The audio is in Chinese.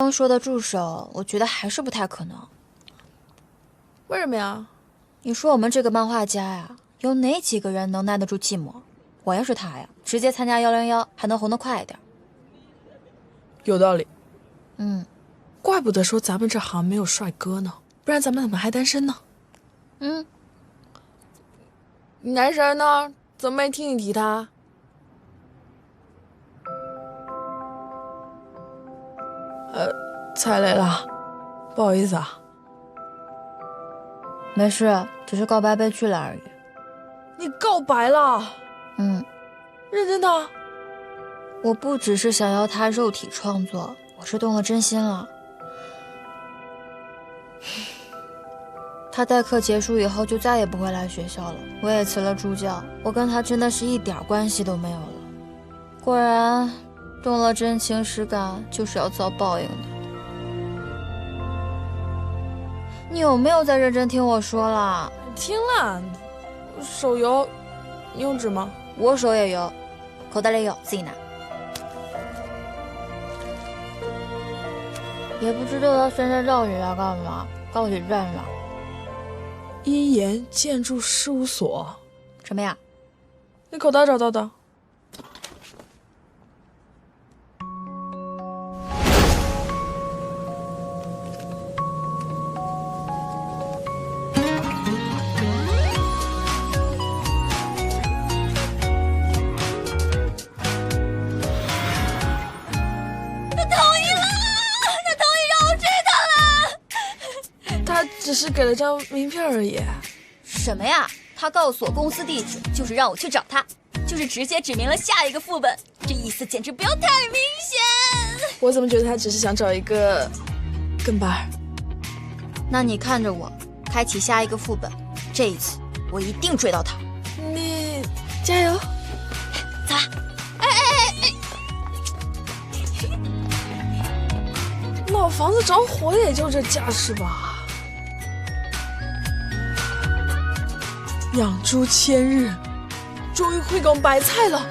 刚说的助手，我觉得还是不太可能。为什么呀？你说我们这个漫画家呀，有哪几个人能耐得住寂寞？我要是他呀，直接参加101，还能红得快一点。有道理。怪不得说咱们这行没有帅哥呢，不然咱们怎么还单身呢？男神呢？怎么没听你提他？踩雷了，不好意思啊。没事，只是告白被拒了而已。你告白了？认真的？我不只是想要他肉体创作，我是动了真心了。他代课结束以后就再也不会来学校了，我也辞了助教，我跟他真的是一点关系都没有了。果然，动了真情实感就是要遭报应的。你有没有在认真听我说啦？听了。手油，你用纸吗？我手也有，口袋里有，自己拿。也不知道他现在到底要干嘛，到底在哪？一言建筑事务所。什么呀？你口袋找到的。他只是给了张名片而已。什么呀？他告诉我公司地址，就是让我去找他，就是直接指明了下一个副本，这意思简直不要太明显。我怎么觉得他只是想找一个跟班？那你看着我，开启下一个副本，这一次我一定追到他。你加油！走啦！老房子着火也就这架势吧。养猪千日，终于会搞白菜了。